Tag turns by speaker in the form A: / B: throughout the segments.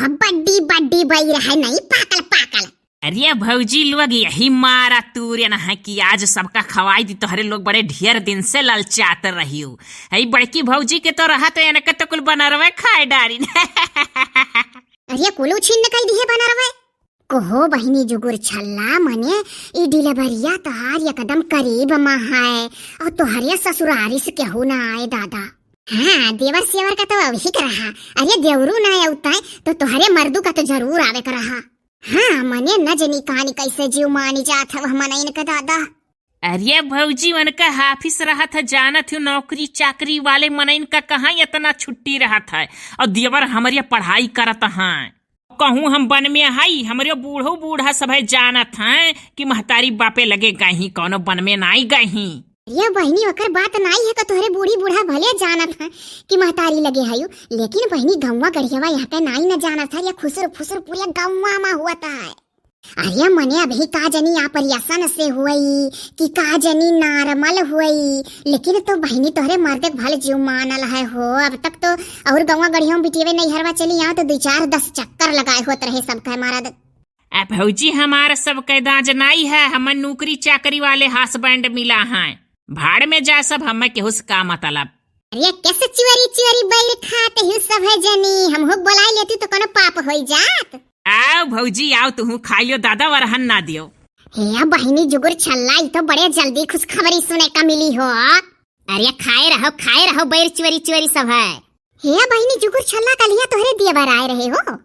A: बड्डी बड्डी बई रहा नहीं, पाकल पाकल।
B: अरे भौजी लोग यही मारा तूरे न है कि आज सबका खवाई दी। तोहरे लोग बड़े ढेर दिन से ललचात रही हो। हई बड़की भौजी के तो रहा तो इनके तो कुल बनरवे खाए डारी।
A: अरे कुलू छीन कई दिए बनरवे कोहो बहिनी जुगुर छल्ला मने ई डिलीवरिया तोहार एकदम करीब में है और तोहरे ससुरारी से केहू ना आए दादा। हाँ देवर सेवर का तो अवश्य रहा। अरे देवरू ना आउता तो तोहरे मर्दू का तो जरूर आवे कर रहा। हाँ मने न जनी कहानी कैसे जीव मानी जात है मन इनका दादा।
B: अरे भौजी उनका हाफिस रहा था, जानत हूँ नौकरी चाकरी वाले मन इनका कहाँ इतना छुट्टी रहा था। और देवर हमारे पढ़ाई करत हैं। कहूँ हम बन में हाई हमारे बूढ़ो बूढ़ा सब जानत हैं कि महतारी बापे लगे गही कौनो बन में नाई गही।
A: ये बहनी ओकर बात नहीं है कि तोहरे बूढ़ी बूढ़ा भले जानत है कि महतारी लगे है, लेकिन बहनी गौवा गढ़ियावा यहाँ पे नाई न जानत है। ये खुसर फुसर पूरे गौवा में हुआ है। अरे मने अभी का जनी यहाँ परियासन से हुई कि का जनी नॉर्मल हुई, लेकिन तो बहनी तोहरे मर्दे भले जीव मानल है हो। अब तक तो और गौवा गढ़िया में बिटियावे नहीं हरवा चली यहाँ तो 2-4-10 चक्कर लगाए होते रहे सबका मारा।
B: भौजी हमारा सब के दाज नहीं है, हम नौकरी चाकरी वाले हस्बैंड मिला है। भाड़ में जा सब हमें केहू से का मतलब।
A: अरे कैसे चिवरी चिवरी बैल खाते ही सब है जनी, हम हो बुला लेती तो कोनो पाप हो जात।
B: आओ भौजी आओ तुम खाइयो दादा वरहन ना दियो।
A: हे बहिनी जुगुर छल्ला तो बड़े जल्दी खुशखबरी सुने का मिली हो। अरे खाए रहो बैल चिवरी चिवरी सब है। हे बहिनी जुगुर छल्ला कलिया तोहरे देवर आए रहे हो।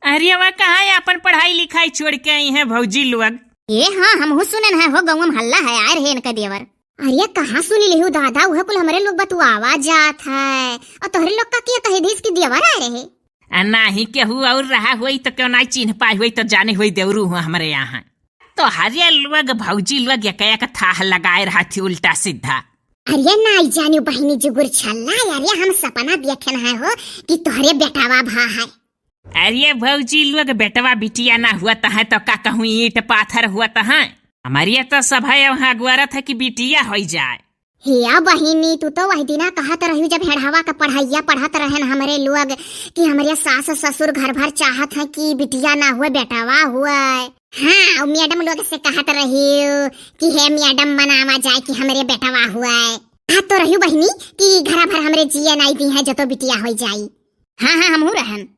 B: अरे वह कहाँ अपन पढ़ाई लिखाई छोड़ के आई है भौजी लोग।
A: ये हाँ हम हो सुनन है हो गौवा में हल्ला है आए रहे इनका देवर। अरे कहाँ सुनी लिहू दादा, वह कुल हमारे लोग बतुआवा जात है और तोहरे लोग का क्या कहे देश की देवर आए रहे।
B: नहीं केहू और रहा हुई तो क्यों नहीं चिन्ह पाई हुई तो जाने हुई देवरू हुआ हमारे यहाँ। तो हरिया लोग भौजी लोग एक थाह लगाए रहा थी उल्टा सीधा।
A: अरे नहीं जानी बहनी जुगुर छल्ला, अरे हम सपना देखे है हो कि तोहरे बेटावा भा है।
B: अरे भौजी लोग बेटवा बिटिया ना हुआ है तो का कहूँ ईंट पाथर हुआ है। हमारी तो सब है वहाँ गुआरत है कि बिटिया हो जाए।
A: हिया बहिनी तू तो वही दिना कहत रही जब हेढ़ावा का पढ़ाइया पढ़त रहे हमारे लोग कि हमारे सास ससुर घर भर चाहत है कि बिटिया ना हुए बेटावा हुआ। हाँ मैडम लोग से कहत रही कि हे मैडम मनावा जाए कि हमारे बेटावा हुआ। हाँ तो रही बहिनी कि घर भर हमारे जिया नहीं दी है जो तो बिटिया हो जाई। हाँ हाँ हम रहन।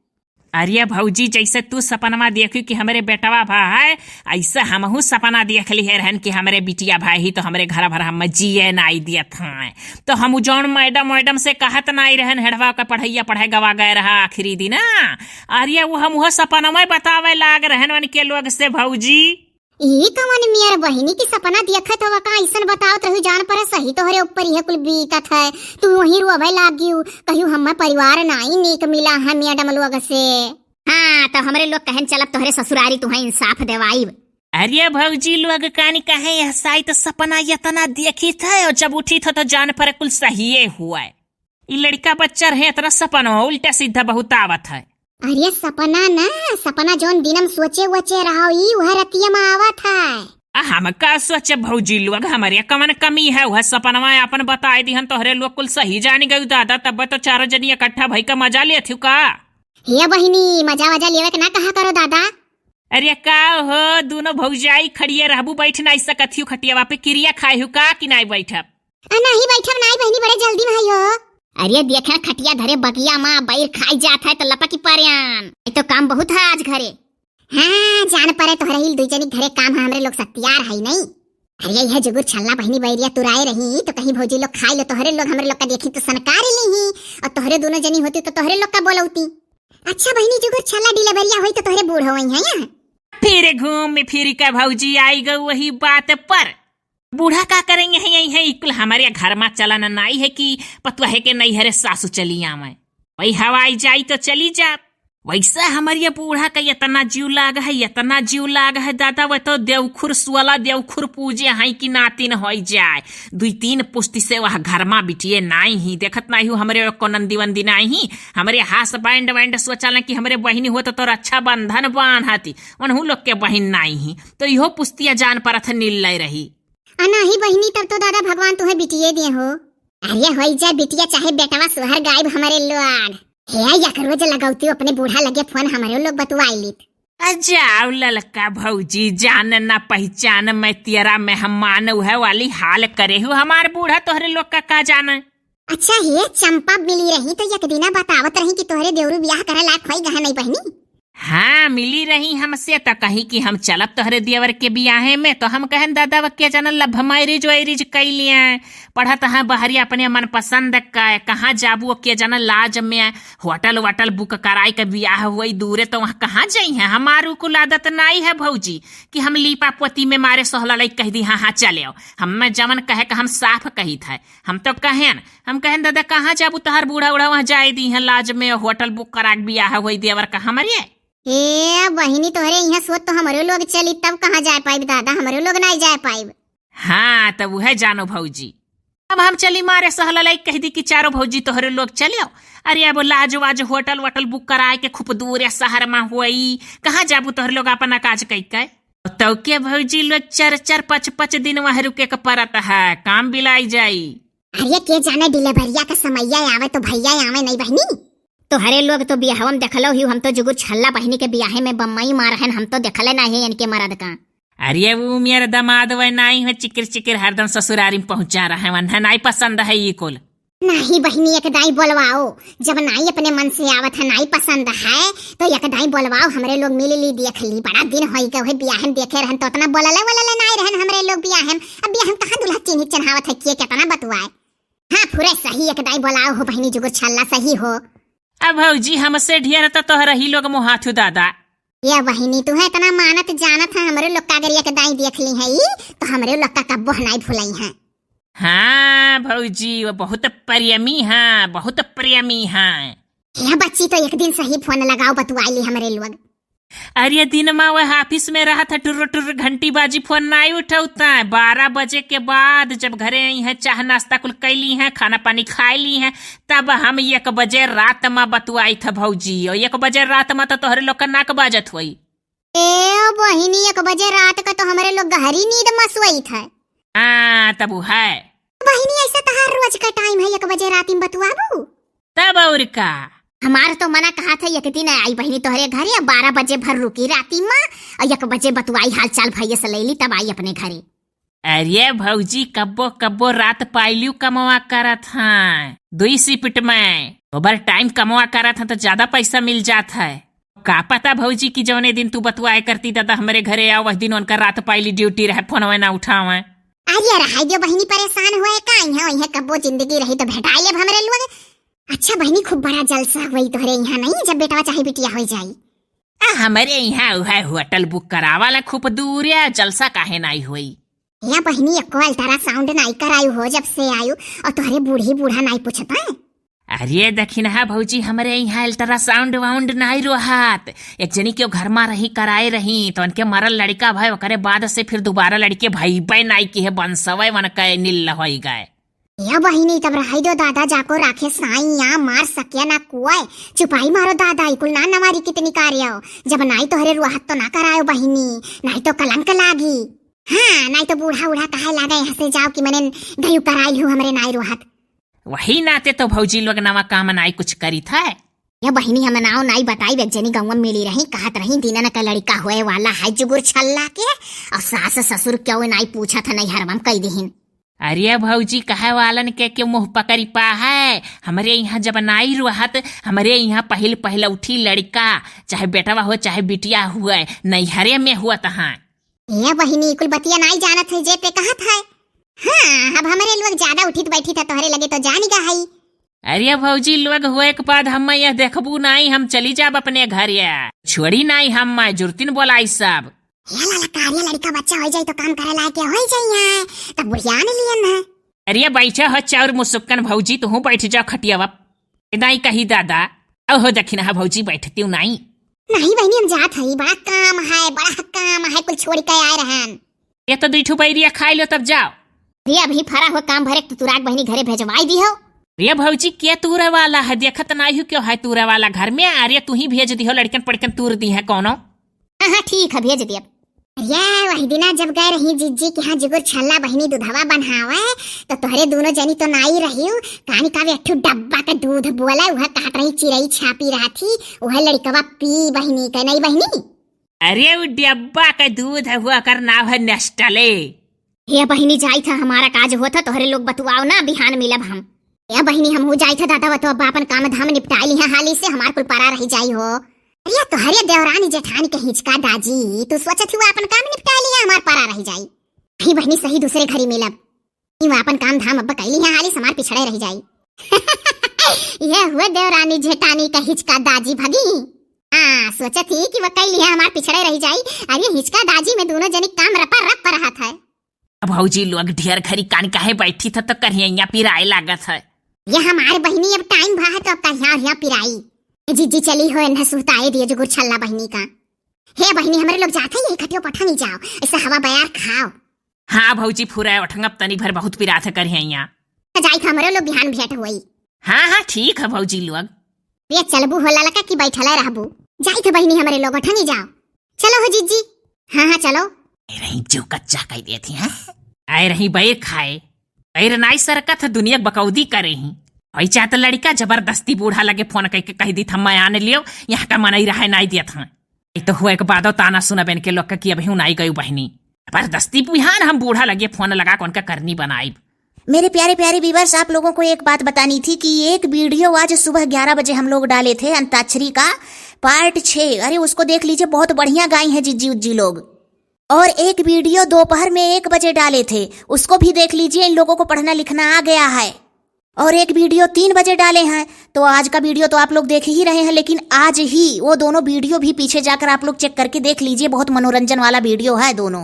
B: अरे भौजी जैसे तू सपनमा देखी कि हमारे बेटवा भा है, ऐसा हमहू सपना देख ली है रहन कि हमारे बिटिया भाई ही तो हमारे घर भर हम जिए नाई दियत हैं। तो हम जौन मैडम से कहत नाई रहन हेड़वा का पढ़ैया पढ़ाई गवा गए रहा आखिरी दिन। अरे वो हम सपनमा बतावे लाग रहन उनके लोग से भौजी।
A: ई कवन मियार बहिनी की सपना देखत हो का ऐसन बताओ तो जान पर सही तोहरे ऊपर ही कुल बीतत है। तू वही रोवे लागियो कहियो हम परिवार नाई नीक मिला है मैडम लोग से। हाँ तो हमरे लोग कहन चलब तोहरे ससुरारी तुम्हें इंसाफ देवाई।
B: अरे भौजी लोग कानी कहे ऐसा तो सपना इतना देखी था और जब उठी था तो जान पर कुल सही हुआ। ये लड़का बच्चा रहे इतना सपना उल्टा सीधा बहुत आवत है।
A: अरे सपना ना सपना जोन दिनम सोचे वचे रहो ई वह रतिया में आवत है।
B: हम का सोचे भौजी लोग हमारे कमन कमी है वह सपनवा अपन बताए दिहन तोहरे लोग कुल सही जानी गई दादा। तब तो चारों जनी इकट्ठा भई का मजा ले थी का।
A: हे बहिनी मजा वजा लेवे के ना कहा करो दादा।
B: अरे का हो दोनों भौजाई खड़िए रहबू बैठ नहीं सकत हूँ खटियावा पे क्रिया खाए हूँ का कि नहीं बैठब।
A: नहीं बैठब नहीं बहिनी बड़े जल्दी में हो। अरे देखा खटिया धरे बगिया माँ बैर खाई जात है तो लपकी पारियान तो काम बहुत है आज घरे। हाँ जान परे तोहरे हिल दुई जनी घरे काम हमरे लोग सत्यार है नहीं। अरे यह जुगुर छल्ला बहिनी बैरिया तुराए रही तो कहीं भौजी लोग खाई लो तोहरे लोग हमरे लोग का देखी तो सनकार ली और तोहरे दोनों जनी होती तो तोहरे लोग का बोलौती। अच्छा बहिनी जुगुर छल्ला डिलीवरिया हुई तो तोहरे बूढ़ होई है यहाँ।
B: फिर घूम फिर का भौजी आई गई वही बात पर। बूढ़ा का करेंगे है यही है इकुल हमारे घर में चलन नहीं है कि पतवा है के नहीं हरे सासू चली आवे वही हवाई जाई तो चली जा। वैसा हमारे बूढ़ा का इतना जीव लाग है दादा। वह तो देवखुर सुअला देवखुर पूजे है कि नातिन हो जाए 2-3 पुस्ती से वह घर में बिटिए नहीं ही देखत नहीं हूँ हमारे को नंदी वंदी नहीं ही हमारे हास बैंड वैंड सोचल कि हमारे बहनी हो तो रक्षा बंधन बांधती उन्हू लोग के बहन नहीं ही तो इहो पुस्तिया जान परथ नील रही।
A: नहीं बहिनी तब तो दादा भगवान तुम्हें बिटिए दिए हो। अरे हो जाए बिटिया चाहे बेटवा सुहर गायब हमारे लोग। हे या रोज लगावती अपने बूढ़ा लगे फोन हमारे लोग बतवाई लीत।
B: जाओ ललका भौजी, जान न पहचान मैं तेरा मेहमान है वाली हाल करे हूँ। हमार बूढ़ा तोहरे लोग का जाना।
A: अच्छा हे चंपा मिली रही तो एक दिना बतावत रही कि तोहरे देवरू ब्याह करे लायक होई गहा नहीं बहनी।
B: हाँ मिली रही हमसे तो कही कि हम चलब तोहरे देवर के बियाहे में, तो हम कहन दादा वक्या जान लभ मैरिज वैरिज कैलिए पढ़त हाँ बहरिया अपने मन पसंद का कहाँ जाबू के जान लाज में होटल वटल बुक कराई के बियाह हुई दूरे तो वहाँ कहाँ जाई है। हमारू को आदत नहीं है भौजी कि हम लीपा पोती में मारे सोहला लई कह दी हाँ हाँ चले आओ। हम जमन कहे का हम साफ कही था, हम तो कहेन हम कहन दादा कहाँ जाबू तोहर बूढ़ा उड़ा वहाँ जाए दी है लाज में होटल बुक करा के बियाह हुई देवर का हमारे।
A: ए बहिनी तोहरे यहाँ सोच तो हमारे लोग चली तब कहाँ जा पाइब दादा, हमारे लोग नहीं जा पाइब।
B: हाँ तब वह जानो भौजी, अब हम चली मारे सहला लाई कह दी कि चारों भौजी तोहरे लोग चलियो। अरे अब लाज वाज होटल वटल बुक कराए के खूब दूर शहर में हुई कहाँ जाबू तोहरे लोग अपना काज कई तो के भौजी लोग 4-4-5 दिन वहाँ रुके के परत है, काम बिलाई जाई।
A: अरे के जाने डिलीवरिया का समैया आवे तो भैया आवे नहीं बहनी। तो हरे लोग तो बियाह में देखलो ही, हम तो जुगुर छल्ला बहनी के बियाहे में बम्मई मार हैं, हम तो देखले नहीं है इनके मर्द का।
B: अरे वो मेरे दामाद वह नहीं है चिकिर चिकिर हरदम ससुरारी में पहुंचा रहा है, वन नहीं पसंद है ये कुल।
A: नहीं बहनी एक दाई बोलवाओ, जब नाई अपने मन से आवत है नाई पसंद है तो एक दाई बोलवाओ, हमरे लोग मिली ली देख ली। बड़ा दिन होई गए बियाहन देखे रहन तो उतना बोलले वलले नहीं रहन हमरे लोग बियाहन। अब बियाहन कहां दुल्हा चिन्ह चढ़ावत है के कितना बतवाए। हां पूरे सही एक दाई बोलाओ हो बहनी जुगुर छल्ला सही हो।
B: अब भौजी हमसे ढेर तो तोहरा ही लोग मुहाथू दादा।
A: ये बहनी तू है इतना मानत जानत है हमरे लोग कागरिया के दाई देख ली है तो हमरे लोग का कब्बो नहीं भुलाई है।
B: हाँ भौजी वो बहुत प्रेमी है, बहुत प्रेमी है।
A: ये बच्ची तो एक दिन सही फोन लगाओ बतवाई ली हमरे लोग।
B: अरे दिन में वह ऑफिस में रहा था, टुर्र टुर्र घंटी बाजी फोन नहीं उठाता है। 12 बजे के बाद जब घरे आई है चाह नाश्ता कुल कैली है खाना पानी खाई ली है तब हम 1 बजे रात में बतवाई था भौजी। और 1 बजे रात में तो तोहरे लोग का नाक बाजत हुई।
A: ए बहिनी 1 बजे रात का तो हमारे लोग गहरी नींद में सोई था।
B: हाँ तब है
A: बहिनी ऐसा तहार रोज का टाइम है 1 बजे रात में बतवाबू
B: तब और का।
A: हमार तो मना कहा था एक दिन आई बहनी तोहरे घर या 12 बजे भर रुकी राती माँ और 1 बजे बतवाई हाल चाल भैया से ले ली तब आई अपने घरे।
B: अरे भौजी कब्बो कब्बो रात पाइलियो कमवा करत है 2 शिफ्ट में, ओवर टाइम कमवा करत है तो ज्यादा पैसा मिल जाता है। का पता भौजी की जौने दिन तू बतवाए करती दादा हमारे घरे आओ वह दिन उनका रात पाइली ड्यूटी रहे फोन ना उठावे।
A: अरे रहा जो बहनी परेशान हुए काई है वही कब्बो जिंदगी रही तो भेटाई ले हमरे लोग। अच्छा बहनी खूब बड़ा जलसा हुई तोहरे यहाँ नहीं जब बेटवा चाहे बिटिया हो जाई।
B: हमारे यहाँ है होटल बुक करावाला खूब दूर है, जलसा काहे नहीं हुई।
A: या बहनी एको अल्ट्रासाउंड नहीं करायु हो जब से आयु और तोहरे बूढ़ी बूढ़ा नहीं पूछता है।
B: अरे दखिन है भौजी हमारे यहाँ अल्ट्रासाउंड वाउंड नहीं रोहात। एक जनी के घर में रही कराए रही तो उनके मरल लड़का भाई ओकरे बाद से फिर दोबारा लड़के भाई पे नहीं की है बंसवे मन के नील हो गए।
A: या बहिनी तब रहाई दो दादा जाको राखे साइया मार सकिया ना कुआए चुपाई मारो दादा इकुल ना नवारी कितनी कार्य जब नाई तो हरे रुआहत तो ना करायो बहिनी नहीं तो कलंक लागी। हाँ नहीं तो बूढ़ा उढ़ा कहे लागा यहाँ से जाओ कि मैंने गयु कराई हूँ हमरे नाई रुआहत।
B: वही नाते तो भौजी लोग नवा काम नाई कुछ करी था।
A: या बहिनी हम नाव नाई बताई बेजनी गाँव में मिली रही कहत रही दीना का लड़का हुए वाला है जुगुर छल्ला के और सास ससुर क्यों नाई पूछा था नहीं हरमम कई दीन।
B: अरे भौजी कहे वालन के मुंह पकड़ी पा है। हमारे यहाँ जब नाई रुआहत हमारे यहाँ पहल उठी लड़का चाहे बेटवा हो चाहे बिटिया हुए नैहरे में हुआ तहाँ।
A: ये बहिनी कुल बतिया नहीं जानत है जे पे कहत है। हाँ अब हमारे लोग ज्यादा उठी बैठी था तोहरे लगे तो जानी का है।
B: अरे भौजी लोग हुए के बाद हम यह देखबू नहीं हम चली जाब अपने घर या छोड़ी नहीं हम जुर्तिन बोलाई सब।
A: कार्य लड़का बच्चा हो जाए तो काम करे लायक हो जाए तब बुढ़िया ने लियन है।
B: अरे बैठा हो चाउर मुसुक्कन भौजी तू बैठ जाओ खटिया नहीं कही दादा हो दखिन है भौजी बैठती हूँ नहीं।
A: नहीं बहनी हम जात है बड़ा काम है कुछ छोड़ के आए रहन।
B: ये तो 2 बैरिया खाई लो तब जाओ।
A: ये अभी फरा हो काम भरे तो तुराग बहनी घरे भेजवाई दी हो।
B: ये भौजी क्या तूरे वाला है देखत नहीं क्यों है तूरे वाला घर में। अरे तू ही भेज दी हो लड़कन पड़कन तूर दी है कौनो।
A: हाँ ठीक है भेज दिया। अरे वही दिना जब गए रही जीजी के यहाँ जिगुर छल्ला बहिनी दूधवा बनहावे तो तोहरे दोनों जनी तो नाई रही कहानी का अट्ठू डब्बा का दूध बोला वह काट रही चिरई छापी रहा थी वह लड़कवा पी बहिनी का नहीं बहिनी।
B: अरे वो डब्बा का दूध हुआ कर नाव है नेस्टले।
A: हे बहिनी जाई था हमारा काज हुआ था तोहरे लोग बतुआओ ना बिहान मिलब हम। या बहिनी हम हो जाई था दादा बतो अब अपन काम धाम निपटाई लिहा हाली से हमार कुल पारा रही जाई हो। अरे तोहरे देवरानी जेठानी के हिचका दाजी तू सोचत हुआ अपन काम निपटा लिया हमार पारा रही जाई। ही बहिनी सही दूसरे घरी मिलब ही अपन काम धाम अब कैली है हाली समार पिछड़े रही जाई। ये हुए देवरानी जेठानी का हिचका दाजी भगी। हाँ सोचत ही कि वह कैली है हमार पिछड़े रही जाई। अरे हिचका दाजी में दोनों जनी काम रपा रप पर रहा था।
B: भौजी लोग ढेर घरी कान काहे बैठी था तो करिया पिराए लागत है।
A: ये हमारे बहिनी अब टाइम भा है तो अब कहिया पिराई जीजी चली हो न सुताए दिए जो गुरछल्ला बहिनी का। हे बहिनी हमारे लोग जाते ही खटियो पठा नहीं जाओ ऐसा हवा बयार खाओ।
B: हाँ भौजी फुरा उठंगप तनी भर बहुत पिरात करिया
A: जाई था हमारे लोग बिहान भेंट हुई।
B: हाँ ठीक है भौजी लोग।
A: ये चलबू होला लका कि बैठला रहबू जाई थे बहिनी हमारे लोग उठा नहीं जाओ। चलो हो जीजी। हाँ चलो।
B: रही जो कच्चा कह देती हैं आए रही बैर खाए बैर नाई सरकत दुनिया बकौदी करे ही ऐसा तो लड़का जबरदस्ती बूढ़ा लगे फोन करके कह दी था मैं आने लियो यहाँ का मनाई रहा नाई दिया था तो हुआ एक बादो ताना सुना बेन के लोग कि अभी नाई गई बहनी जबरदस्ती बिहान हम बूढ़ा लगे फोन लगा कौन का करनी बनाई।
C: मेरे प्यारे प्यारे व्यूअर्स आप लोगों को एक बात बतानी थी कि एक वीडियो आज सुबह 11 बजे हम लोग डाले थे अंताक्षरी का पार्ट 6। अरे उसको देख लीजिए बहुत बढ़िया गाई है जिज्जी उज्जी लोग। और एक वीडियो दोपहर में 1 बजे डाले थे उसको भी देख लीजिए इन लोगों को पढ़ना लिखना आ गया है। और एक वीडियो 3 बजे डाले हैं तो आज का वीडियो तो आप लोग देख ही रहे हैं लेकिन आज ही वो दोनों वीडियो भी पीछे जाकर आप लोग चेक करके देख लीजिए बहुत मनोरंजन वाला वीडियो है दोनों।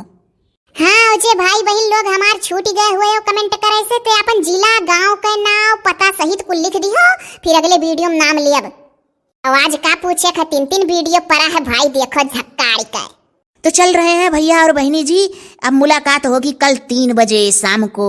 A: हाँ जे भाई बहन लोग हमार छूट गए हुए हो कमेंट करे से ते अपन जिला गांव के नाम पता सहित कुल लिख दियो फिर अगले वीडियो में नाम लियब। आवाज का पूछे ख 3 वीडियो पड़ा है भाई देखो झक्काड़ का।
C: तो चल रहे हैं भैया और बहनी जी अब मुलाकात होगी कल 3 बजे शाम को।